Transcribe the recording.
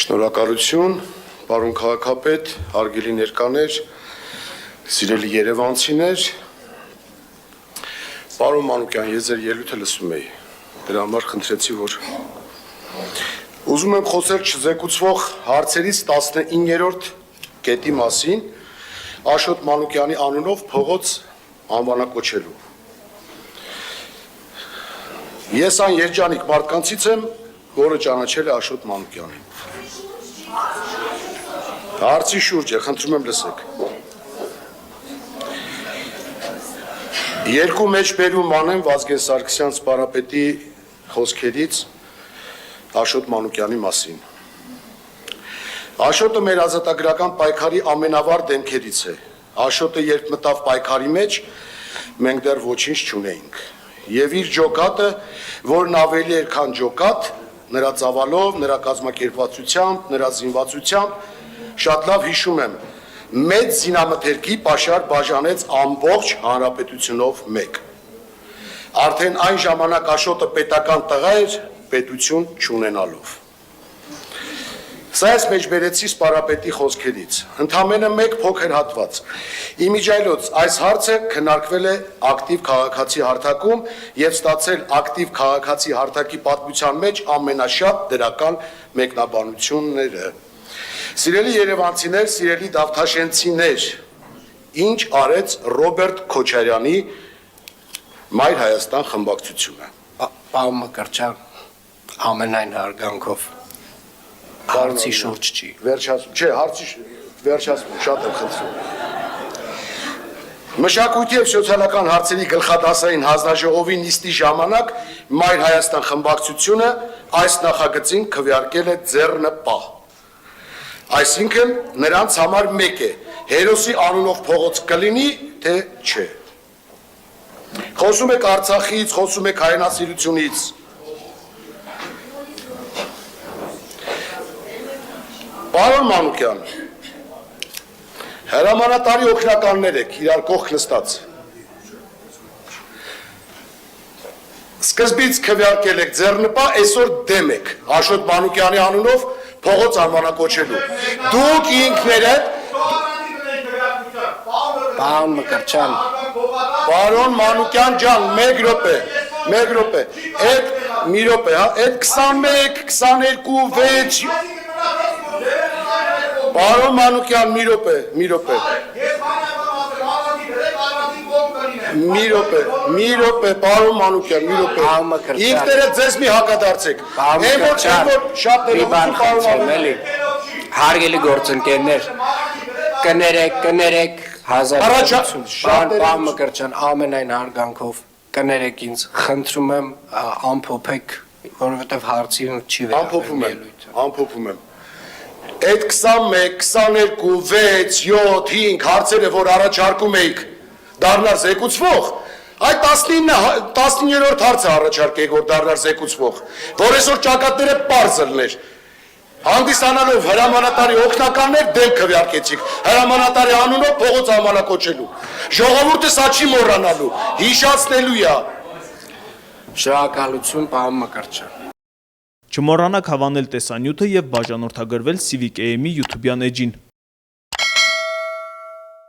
Շնորհակալություն, պարոն քաղաքապետ, հարգելի ներկաներ, սիրելի երևանցիներ, պարոն Մանուկյան, ես ձեր ելույթը լսում էի, դրա համար խնդրեցի, որ ուզում եմ խոսել չզեկուցվող հարցերից 19-րդ կետի մասին, Աշոտ Մանուկյանի անունով փողոց անվանակոչելու։ Ես այն երջանիկ մարդկանցից եմ, որը ճանաչել է Աշոտ Մանուկյանին։ Հարցի շուրջ է, խնդրում եմ լսեք։ Երկու մեջբերում անեմ Վազգեն Սարգսյան սպարապետի խոսքերից Աշոտ Մանուկյանի մասին։ Աշոտը մեր ազատագրական պայքարի ամենավառ դեմքերից է։ Աշոտը երբ մտավ պայքարի մեջ, մենք դեռ ոչինչ չունեինք։ Եվ իր ջոկատը, որն ավելի էր քան ջոկատ, նրա ծավալով, նրա կազմակերպվածությամբ, նրա զինվածությամբ, շատ լավ հիշում եմ, մեծ զինամթերքի պաշար բաժանեց ամբողջ հանրապետությունով մեկ։ Արդեն այն ժամանակ Աշոտը պետական տղա էր, պետություն չունենալով։ Սա ես մեջբերեցի սպարապետի խոսքերից, ընդամենը մեկ փոքր հատված։ Իմիջիայլոց այս հարցը քննարկվել է ակտիվ քաղաքացի հարթակում եւ ստացել ակտիվ քաղաքացի հարթակի պատմության մեջ ամենաշատ դրական մեկնաբանությունները։ Սիրելի երևանցիներ, սիրելի դավթաշենցիներ, ինչ արեց Ռոբերտ Քոչարյանի Մայր Հայաստան խմբակցությունը։ Պարոն Մկրտչյան, ամենայն հարգանքով հարցի շուրջ չի։ Վերջացում, չէ, հարցի վերջացում, շատ եմ խնդրում։ Մշակույթի եւ սոցիալական հարցերի գլխադասային հանձնաժողովի նիստի ժամանակ Մայր Հայաստան խմբակցությունը այս նախագծին քվեարկել է ձեռնպահ։ Այսինքն նրանց համար մեկ է, հերոսի անունով փողոց կլինի, թե չէ։ Խոսում եք Արցախից, խոսում եք հայրենասիրությունից։ Պարոն Մանուկյան, հրամանատարի օգնականներ եք, իրար կողք նստած։ Սկզբից քվեարկել եք ձեռնպահ, այսօր դեմ եք Աշոտ Մանուկյանի անունով փողոց անվանակոչելու։ Դուք ինքներդ Պարոն Մկրտչյան, Պարոն Մանուկյան ջան, մեկ րոպե, այդ մի րոպե, հա, այդ 21, 22, 6 Պարոն Մանուկյան, մի րոպե, պարոն Մանուկյան, մի րոպե, ինքներդ ձեզ մի հակադարձեք, շատ հարգելի գործընկերներ, կներեք, Պարոն Մկրտչյան, ամենայն հարգանքով կներեք ինձ, խնդրում եմ ամփոփեք, որովհետև հարցին չի վերաբերում։ Ամփոփում եմ։ Այդ 21, 22, 6, 7, 5 հարցերը, որ առաջարկում էիք, դառնար զեկուցվող, այդ 19-րդ հարցը առաջարկեիք, որ դառնար զեկուցվող, որ այսօր ճակատները պարզ լներ, հանդիսանալով հրամանատարի օգնականներ դեմ քվեարկեցիք, հրամանատարի անունով փողոց անվանակոչելու, ժողովուրդը սա չի մոռանալու, հիշացնելու է։ Շնորհակալություն, պարոն Մկրտչյան։ Չմոռանաք հավանել տեսանյութը և բաժանորդագրվել Civic AM-ի YouTube-յան էջին։